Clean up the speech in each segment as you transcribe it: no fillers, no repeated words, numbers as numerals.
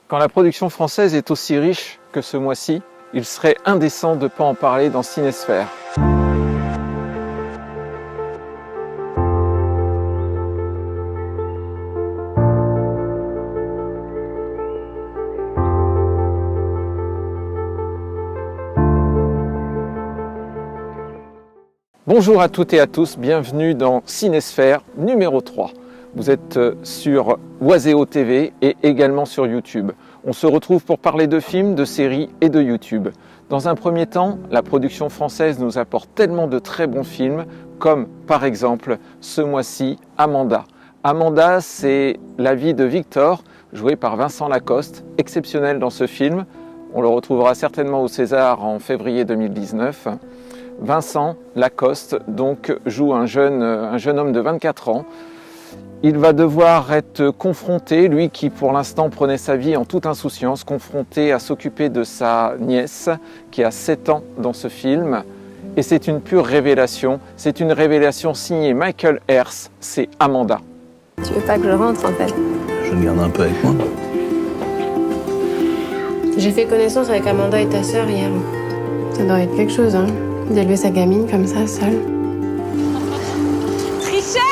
Quand la production française est aussi riche que ce mois-ci, il serait indécent de ne pas en parler dans Cinésphère. Bonjour à toutes et à tous, bienvenue dans Cinésphère numéro 3. Vous êtes sur Oiseo TV et également sur YouTube. On se retrouve pour parler de films, de séries et de YouTube. Dans un premier temps, la production française nous apporte tellement de très bons films, comme par exemple ce mois-ci Amanda. Amanda, c'est la vie de Victor, joué par Vincent Lacoste, exceptionnel dans ce film. On le retrouvera certainement au César en février 2019. Vincent Lacoste donc joue un jeune homme de 24 ans. Il va devoir être confronté, lui qui pour l'instant prenait sa vie en toute insouciance, confronté à s'occuper de sa nièce qui a 7 ans dans ce film. Et c'est une pure révélation, c'est une révélation signée Michael Herz, c'est Amanda. Tu veux pas que je rentre en fait? Je le garde un peu avec moi. J'ai fait connaissance avec Amanda et ta sœur hier. Ça doit être quelque chose, hein, d'élever sa gamine comme ça, seule. Tricheur!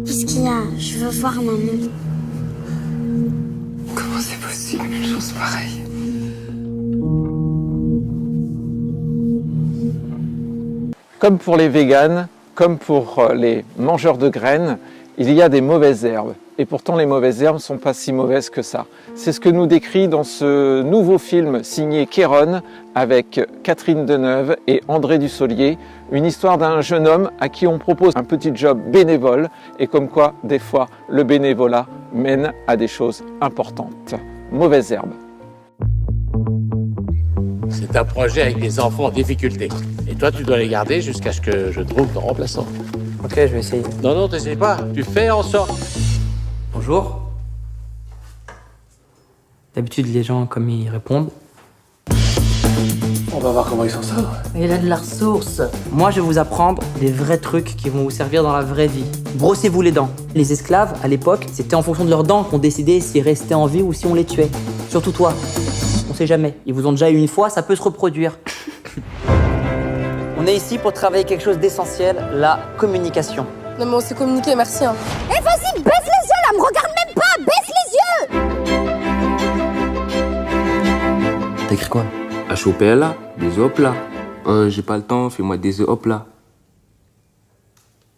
Qu'est-ce qu'il y a? Je veux voir maman. Comment c'est possible une chose pareille? Comme pour les véganes, comme pour les mangeurs de graines, il y a des mauvaises herbes. Et pourtant, les mauvaises herbes ne sont pas si mauvaises que ça. C'est ce que nous décrit dans ce nouveau film signé Kéron avec Catherine Deneuve et André Dussolier, une histoire d'un jeune homme à qui on propose un petit job bénévole et comme quoi, des fois, le bénévolat mène à des choses importantes. Mauvaises herbes. C'est un projet avec des enfants en difficulté. Et toi, tu dois les garder jusqu'à ce que je trouve ton remplaçant. Ok, je vais essayer. Non, t'essayes pas. Tu fais en sorte. Bonjour. D'habitude, les gens, comme ils répondent. On va voir comment ils s'en sortent. Il a de la ressource. Moi, je vais vous apprendre des vrais trucs qui vont vous servir dans la vraie vie. Brossez-vous les dents. Les esclaves, à l'époque, c'était en fonction de leurs dents qu'on décidait s'ils restaient en vie ou si on les tuait. Surtout toi. On sait jamais. Ils vous ont déjà eu une fois, ça peut se reproduire. On est ici pour travailler quelque chose d'essentiel, la communication. Non mais on s'est communiqué, merci. Hein. Eh vas-y, baisse les yeux là, me regarde même pas, baisse les yeux. T'as écrit quoi? HOPLA, des hop là. J'ai pas le temps, fais-moi des hop là.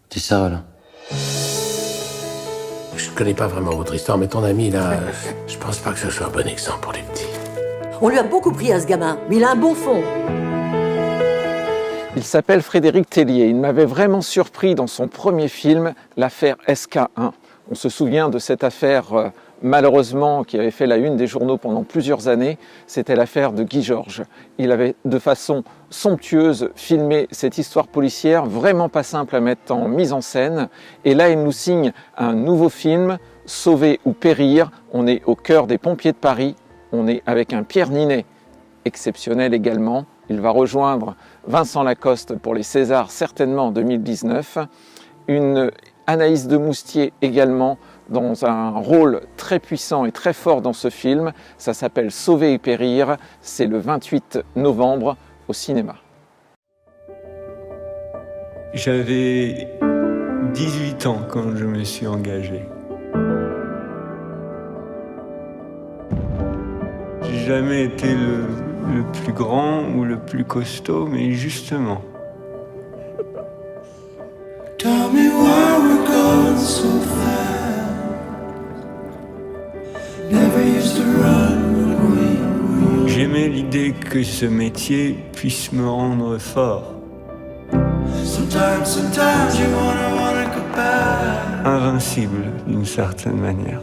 T'es sérieux là? Je connais pas vraiment votre histoire, mais ton ami là, je pense pas que ce soit un bon exemple pour les petits. On lui a beaucoup pris à ce gamin, mais il a un bon fond. Il s'appelle Frédéric Tellier. Il m'avait vraiment surpris dans son premier film, l'affaire SK1. On se souvient de cette affaire, malheureusement, qui avait fait la une des journaux pendant plusieurs années. C'était l'affaire de Guy Georges. Il avait, de façon somptueuse, filmé cette histoire policière, vraiment pas simple à mettre en mise en scène. Et là, il nous signe un nouveau film, Sauver ou périr. On est au cœur des pompiers de Paris. On est avec un Pierre Ninet, exceptionnel également. Il va rejoindre Vincent Lacoste pour les Césars, certainement en 2019. Une Anaïs de Moustier également dans un rôle très puissant et très fort dans ce film. Ça s'appelle Sauver et périr. C'est le 28 novembre au cinéma. J'avais 18 ans quand je me suis engagé. J'ai jamais été le plus grand ou le plus costaud, mais justement. J'aimais l'idée que ce métier puisse me rendre fort. Invincible d'une certaine manière.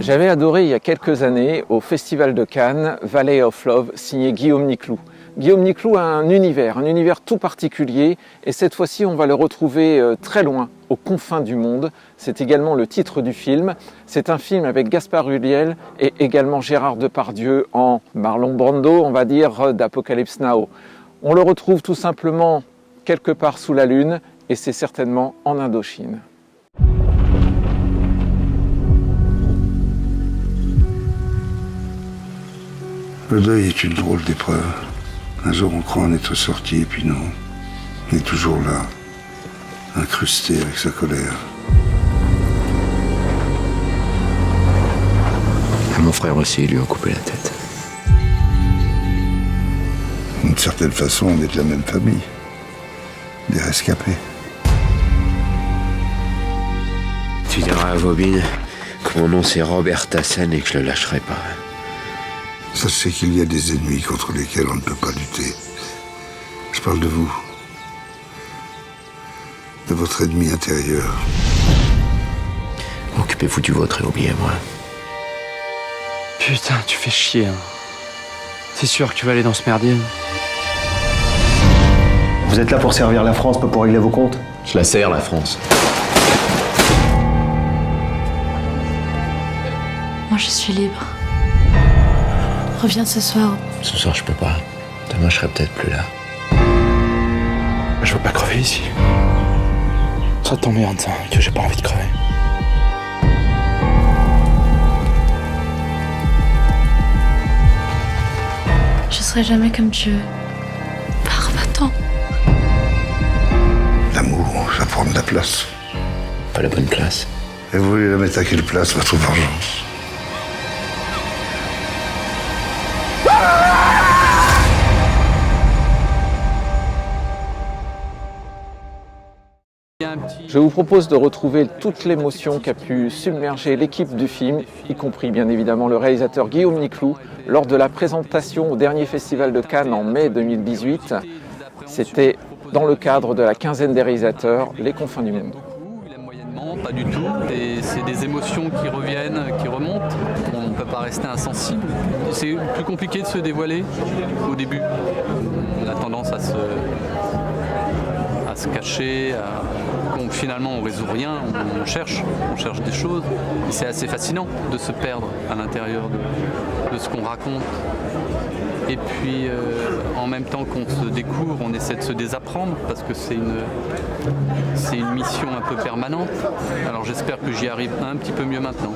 J'avais adoré il y a quelques années au Festival de Cannes Valley of Love signé Guillaume Niclou. Guillaume Niclou a un univers tout particulier et cette fois-ci on va le retrouver très loin, aux confins du monde. C'est également le titre du film. C'est un film avec Gaspard Ulliel et également Gérard Depardieu en Marlon Brando, on va dire, d'Apocalypse Now. On le retrouve tout simplement quelque part sous la lune et c'est certainement en Indochine. Le deuil est une drôle d'épreuve. Un jour on croit en être sorti et puis non. On est toujours là, incrusté avec sa colère. À mon frère aussi, ils lui ont coupé la tête. D'une certaine façon, on est de la même famille. Des rescapés. Tu diras à Vobine que mon nom c'est Robert Tassen et que je le lâcherai pas. Sachez qu'il y a des ennemis contre lesquels on ne peut pas lutter. Je parle de vous. De votre ennemi intérieur. Occupez-vous du vôtre et oubliez-moi. Putain, tu fais chier, hein. C'est sûr que tu vas aller dans ce merdier. Vous êtes là pour servir la France, pas pour régler vos comptes. Je la sers, la France. Moi, je suis libre. Reviens ce soir. Ce soir, je peux pas. Demain, je serai peut-être plus là. Je veux pas crever ici. Ça t'emmerde, ça, que j'ai pas envie de crever. Je serai jamais comme tu veux. Pars, va-t'en. L'amour, ça prend de la place. Pas la bonne place. Et vous voulez la mettre à quelle place, votre vengeance? Je vous propose de retrouver toute l'émotion qu'a pu submerger l'équipe du film, y compris bien évidemment le réalisateur Guillaume Niclou, lors de la présentation au dernier Festival de Cannes en mai 2018. C'était dans le cadre de la quinzaine des réalisateurs, Les confins du monde. Pas du tout, et c'est des émotions qui reviennent, qui remontent. On ne peut pas rester insensible. C'est plus compliqué de se dévoiler au début. On a tendance à se cacher, finalement on ne résout rien, on cherche des choses. Et c'est assez fascinant de se perdre à l'intérieur de ce qu'on raconte. Et puis en même temps qu'on se découvre, on essaie de se désapprendre parce que c'est une mission un peu permanente. Alors j'espère que j'y arrive un petit peu mieux maintenant.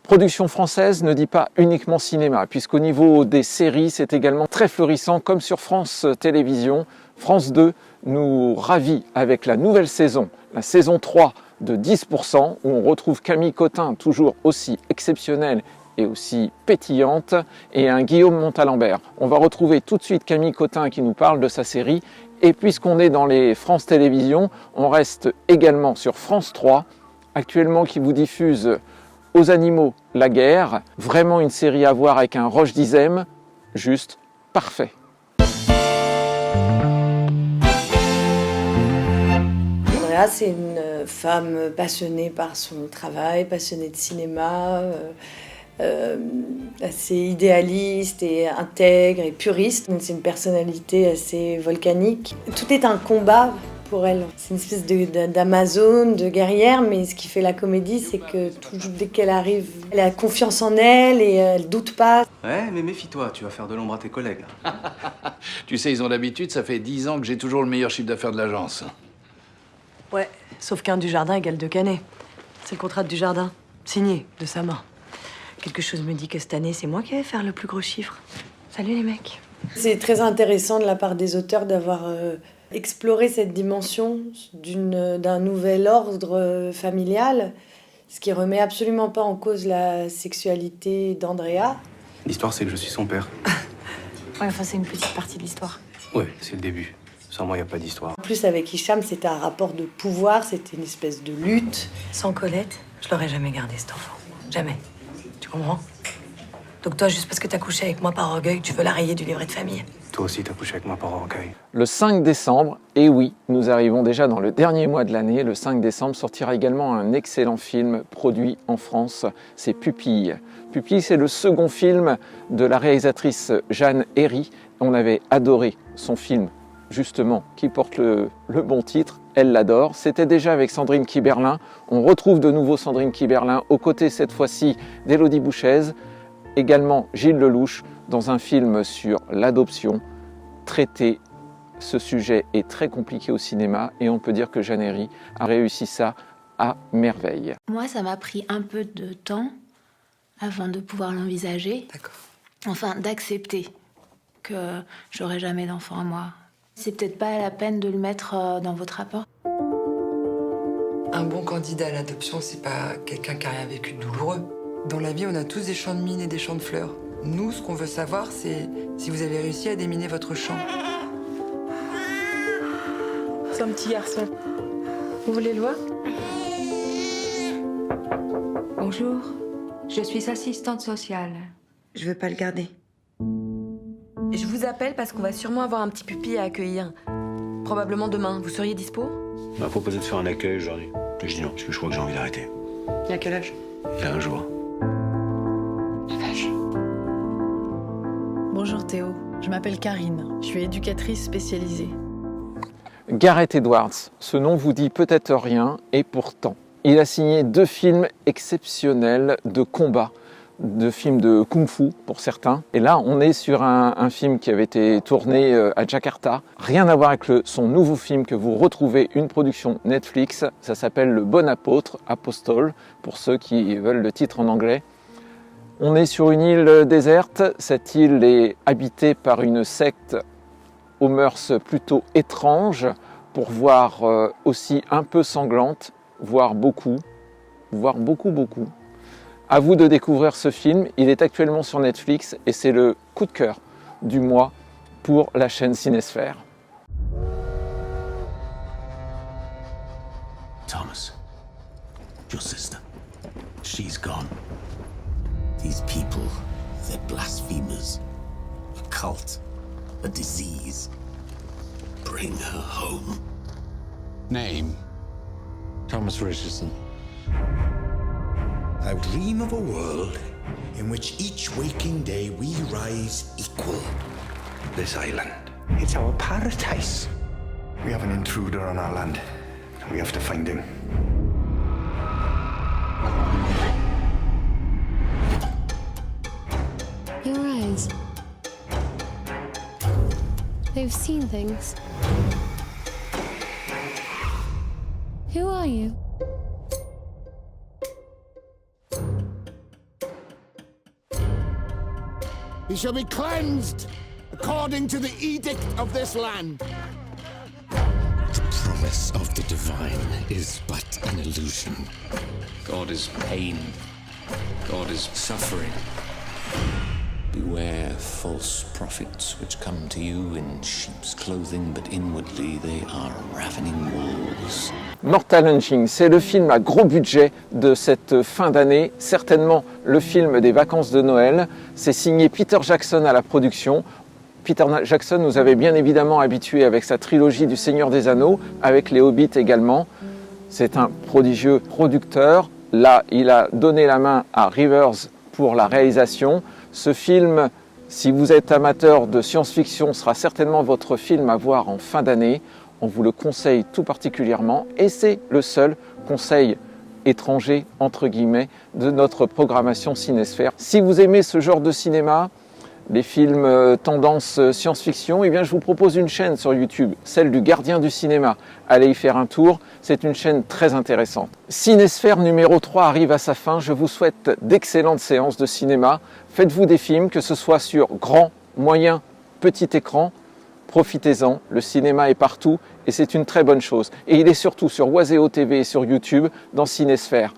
Production française ne dit pas uniquement cinéma, puisqu'au niveau des séries, c'est également très florissant, comme sur France Télévisions. France 2 nous ravit avec la nouvelle saison, la saison 3 de 10%, où on retrouve Camille Cotin, toujours aussi exceptionnelle et aussi pétillante, et un Guillaume Montalembert. On va retrouver tout de suite Camille Cotin qui nous parle de sa série, et puisqu'on est dans les France Télévisions, on reste également sur France 3, actuellement qui vous diffuse Aux animaux, la guerre, vraiment une série à voir avec un Roche Dizem, juste parfait. Andrea, c'est une femme passionnée par son travail, passionnée de cinéma, assez idéaliste et intègre et puriste. C'est une personnalité assez volcanique. Tout est un combat pour elle. C'est une espèce d'amazone, de guerrière, mais ce qui fait la comédie, c'est que dès qu'elle arrive, elle a confiance en elle et elle doute pas. Ouais, mais méfie-toi, tu vas faire de l'ombre à tes collègues. Tu sais, ils ont l'habitude, ça fait 10 ans que j'ai toujours le meilleur chiffre d'affaires de l'agence. Ouais, sauf qu'un Dujardin égale 2 Canet. C'est le contrat de Dujardin, signé de sa main. Quelque chose me dit que cette année, c'est moi qui vais faire le plus gros chiffre. Salut les mecs. C'est très intéressant de la part des auteurs d'avoir exploré cette dimension d'un nouvel ordre familial, ce qui remet absolument pas en cause la sexualité d'Andrea. L'histoire, c'est que je suis son père. Ouais, enfin, c'est une petite partie de l'histoire. Ouais, c'est le début. Sans moi, il n'y a pas d'histoire. En plus, avec Hicham, c'était un rapport de pouvoir, c'était une espèce de lutte. Sans Colette, je l'aurais jamais gardé, cet enfant. Jamais. Tu comprends? Donc toi, juste parce que t'as couché avec moi par orgueil, tu veux la rayer du livret de famille. Toi aussi, t'as couché avec moi par orgueil. Le 5 décembre, et oui, nous arrivons déjà dans le dernier mois de l'année, le 5 décembre sortira également un excellent film produit en France, c'est Pupille. Pupille, c'est le second film de la réalisatrice Jeanne Herry, on avait adoré son film, justement, qui porte le bon titre, Elle l'adore. C'était déjà avec Sandrine Kiberlin. On retrouve de nouveau Sandrine Kiberlin, aux côtés cette fois-ci d'Élodie Bouchez, également Gilles Lelouch, dans un film sur l'adoption. Traiter ce sujet est très compliqué au cinéma et on peut dire que Jeanne Herry a réussi ça à merveille. Moi, ça m'a pris un peu de temps avant de pouvoir l'envisager. D'accord. Enfin, d'accepter que j'aurai jamais d'enfant à moi. C'est peut-être pas la peine de le mettre dans votre rapport. Un bon candidat à l'adoption, c'est pas quelqu'un qui a rien vécu de douloureux. Dans la vie, on a tous des champs de mines et des champs de fleurs. Nous, ce qu'on veut savoir, c'est si vous avez réussi à déminer votre champ. C'est un petit garçon. Vous voulez le voir? Bonjour, je suis assistante sociale. Je veux pas le garder. Je vous appelle parce qu'on va sûrement avoir un petit pupille à accueillir. Probablement demain. Vous seriez dispo? On m'a proposé de faire un accueil aujourd'hui. Je dis non, parce que je crois que j'ai envie d'arrêter. Il a quel âge? Il y a un jour. Bonjour Théo, je m'appelle Karine, je suis éducatrice spécialisée. Gareth Edwards, ce nom vous dit peut-être rien, et pourtant, il a signé 2 films exceptionnels de combat, 2 films de kung-fu pour certains. Et là, on est sur un film qui avait été tourné à Jakarta. Rien à voir avec son nouveau film que vous retrouvez, une production Netflix. Ça s'appelle Le Bon Apôtre, Apostole, pour ceux qui veulent le titre en anglais. On est sur une île déserte. Cette île est habitée par une secte aux mœurs plutôt étranges, pour voir aussi un peu sanglante, voire beaucoup. À vous de découvrir ce film, il est actuellement sur Netflix et c'est le coup de cœur du mois pour la chaîne Cinesphère. Thomas, your sister, she's gone. These people, they're blasphemers, a cult, a disease. Bring her home. Name, Thomas Richardson. I dream of a world in which each waking day we rise equal. This island. It's our paradise. We have an intruder on our land. We have to find him. Your eyes. They've seen things. Who are you? He shall be cleansed according to the edict of this land. The promise of the divine is but an illusion. God is pain. God is suffering. Beware false prophets which come to you in sheep's clothing, but inwardly they are ravening wolves. Mortal Engines, c'est le film à gros budget de cette fin d'année, certainement le film des vacances de Noël. C'est signé Peter Jackson à la production. Peter Jackson nous avait bien évidemment habitués avec sa trilogie du Seigneur des Anneaux, avec les Hobbits également. C'est un prodigieux producteur. Là, il a donné la main à Rivers pour la réalisation. Ce film, si vous êtes amateur de science-fiction, sera certainement votre film à voir en fin d'année. On vous le conseille tout particulièrement et c'est le seul conseil étranger, entre guillemets, de notre programmation Cinesphère. Si vous aimez ce genre de cinéma, les films tendance science-fiction, eh bien je vous propose une chaîne sur YouTube, celle du Gardien du cinéma. Allez y faire un tour, c'est une chaîne très intéressante. Cinesphère numéro 3 arrive à sa fin, je vous souhaite d'excellentes séances de cinéma. Faites-vous des films, que ce soit sur grand, moyen, petit écran. Profitez-en, le cinéma est partout et c'est une très bonne chose. Et il est surtout sur Oiseo TV et sur YouTube dans Cinesphère.